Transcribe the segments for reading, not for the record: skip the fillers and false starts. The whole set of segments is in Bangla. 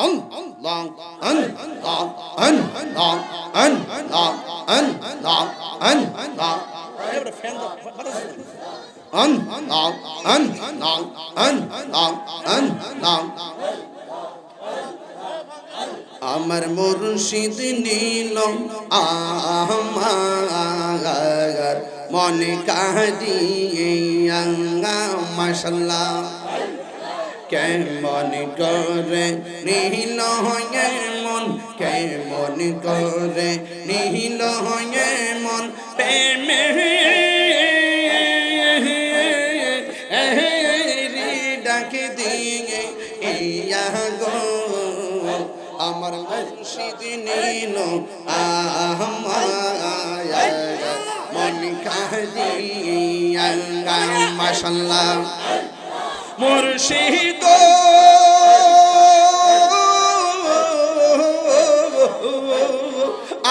an long an long an long an long an long an long এবারে ফ্যান দাও an long an long an long an long আমার মুর্শিদ নীল আমার মনে কাঁদিয়া মাশাআল্লাহ কেমন করে নীল মন কেমন করে নীল মন প্রেমে ডাকে দিয়ে ইয়া গো আমার মুর্শিদ নীল আমার মন কাঁদিয়া মাশাআল্লাহ মুর্শিদ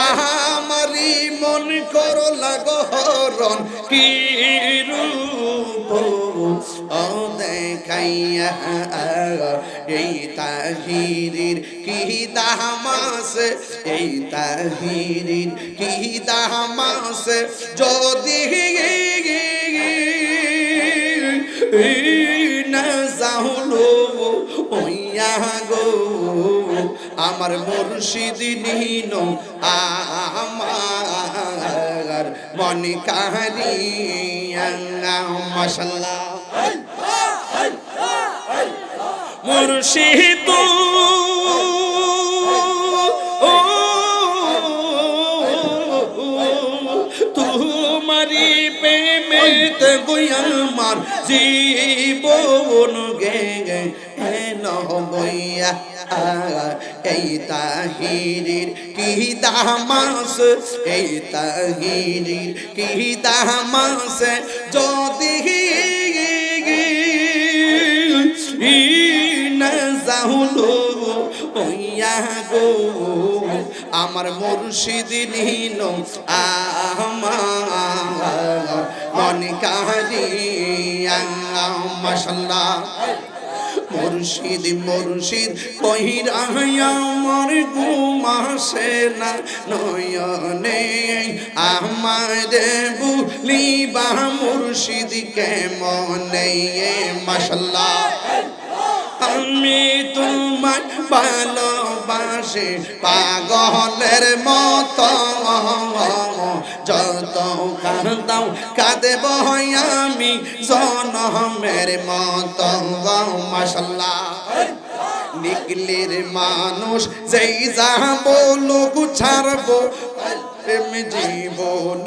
আমারি মন করো লাগরণ কি রূপ ও দেখাইয়া এই তাহিরির কি দামাস এই তাহিরির কি দামাস যদি না যাহলো ওইয়া গো আমার মুর্শিদ নীল আমার মন কাঁদিয়া মাশাআল্লাহ মুর্শিদ তোমারি প্রেমেতে আমার জীবন গে বইয়া এই তাহিরির কি দামাস এই তাহিরির কি দামাস যদি না যাহলো ওইয়া গো আমার মুর্শিদ নীল আমার মন কাঁদিয়া মাশাআল্লাহ মুর্শিদ মুর্শিদ কহিরা আমার ঘুম আসে না নয়নে আমারে ভুলিবা মুর্শিদ কেমনে মাশাআল্লাহ আমি তোমায় ভালোবাসি পাগলের মতো যত কাঁদাও কাঁদব আমি জনমের মতো মাশাআল্লাহ নিকলির মানুষ যেই যা বলুক ছাড়বো জীবন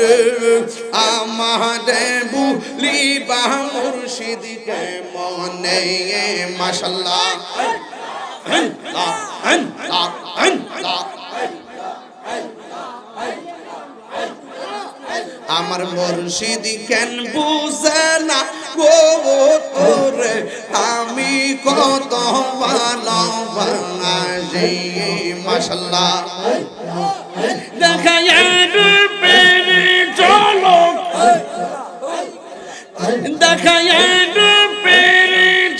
আমারে ভুলিবা মুর্শিদ কেমনে মাশাআল্লাহ আমার মুর্শিদ কেন বুঝে না গো তোরে আমি কত ভালোবাসি মাশাআল্লাহ দেখায় রূপের ঝলক দেখায় রূপের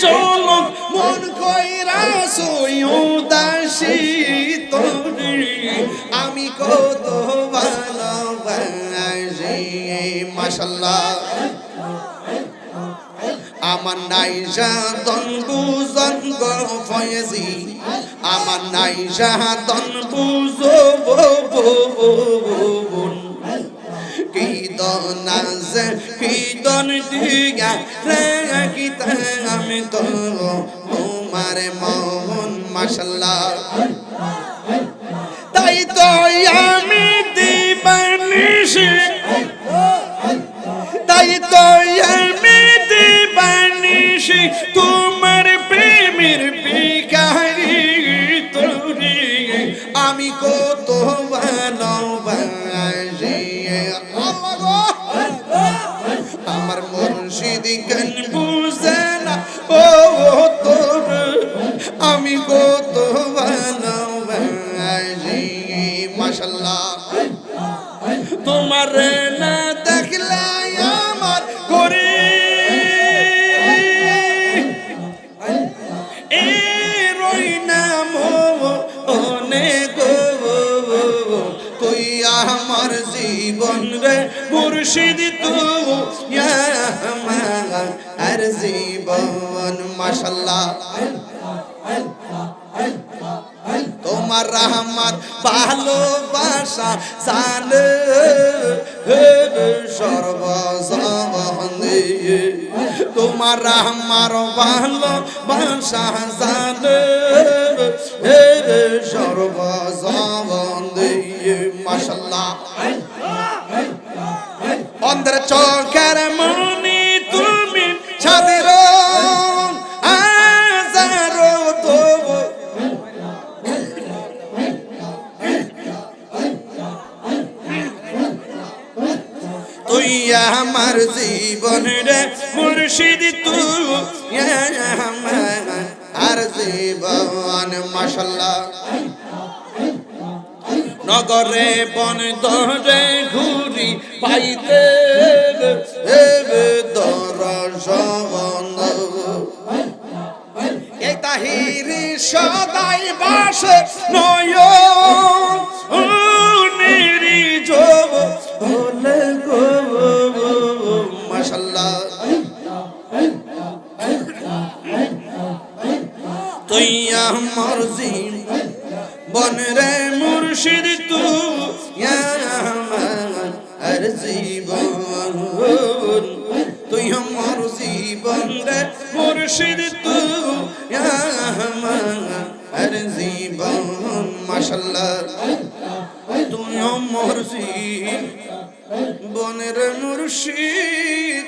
ঝলক মন কইরা সই উদাসী তোরে আমি কত ভালোবাসি মাশাআল্লাহ আমার নাইজা দন বুঝন গো ফয়েজি আমার নাইজা দন বুঝো কি দন আছে কি দন দিয়া রাখিতে আমি তো তোমার মন মাশাআল্লাহ তাই তো আমি দিবানিশি তাই তো আমি দিবানিশি তোমার প্রেমের ভিখারি তোরে আমি কত ভালোবাসি আমার মুর্শিদ কেন বুঝে না ও তোর আমি কত ভালোবাসি মাশাআল্লাহ তোমার না দেখলে আমার করে এ রই না আমার জীবন রে মুর্শিদ তুই আমার জীবন মাশাআল্লাহ তোমার আমার ভালোবাসা জানে সর্বজনে তোমার আমার ভালোবাসা জানে সর্বজনে মাশাআল্লাহ অন্ধের চোখের মনি তুমি ছাদের আমার জীবন রে মুর্শিদ তুই আমার জীবন মাশাআল্লাহ নগরে বন দরে ঘুরি পাইতে দরজন এই তাহিরি সদাই বাসে নয়ন নির্জব বলে গো মাশাআল্লাহ তুই আমার জীবন রে মুর্শিদ তুই আমার জীবন তুই আমার জীবন রে মুর্শিদ তুই আমার জীবন মাশাআল্লাহ তুই আমার জীবন রে মুর্শিদ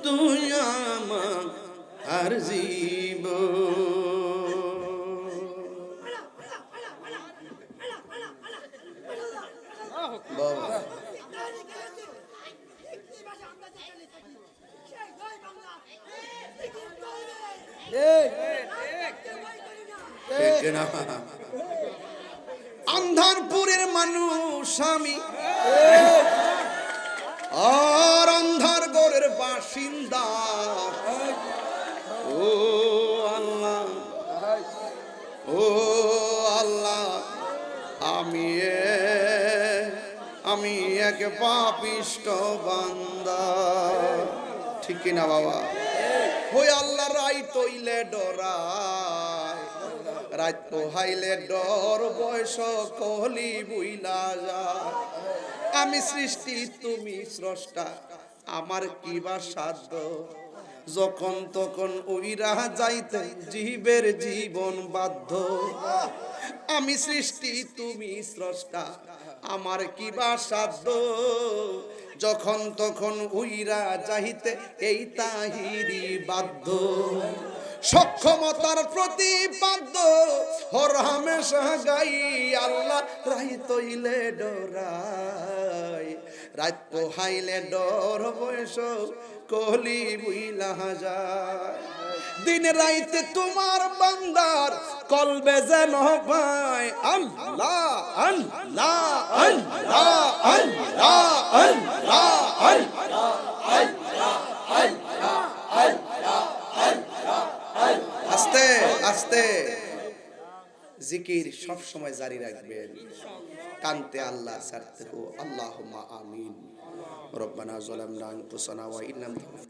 তুই আমার জীবন বাবা আন্ধারপুরের মানুষ আমি আর আন্ধারগড়ের বাসিন্দা ও আল্লাহ ও আল্লাহ আমি এক পাপিষ্ট বান্দা ঠিক কিনা বাবা ওই আল্লাহ রাই তৈলে ডরায় রাত পোহাইলে ডর বয়স কলি বুইলা যায় আমি সৃষ্টি তুমি স্রষ্টা আমার কি বা সাধ্য যখন তখন উইরা যাইতে জীবের জীবন বাধ্য আমি সৃষ্টি তুমি স্রষ্টা আমার কি বা সাধ্য যখন তখন উইরা যাইতে এই তাহিরি বাধ্য সক্ষমতার প্রতিপাদ্য হর হামেশা গাই আল্লাহ রাই তৈলে ডরাই রাত পোহাইলে ডর বয়স কলি বুইলা যায় দিন রাইতে তোমার বান্দার কলবে যেন পায় আল্লাহ আল্লাহ আল্লাহ আল্লাহ আল্লাহ আস্তে আস্তে জিকির সব সময় জারি রাখবেন কানতে আল্লাহ ছাড়তে আল্লাহুম্মা আমিন রব্বানা যালামনা আনফুসানা ওয়া ইন লাম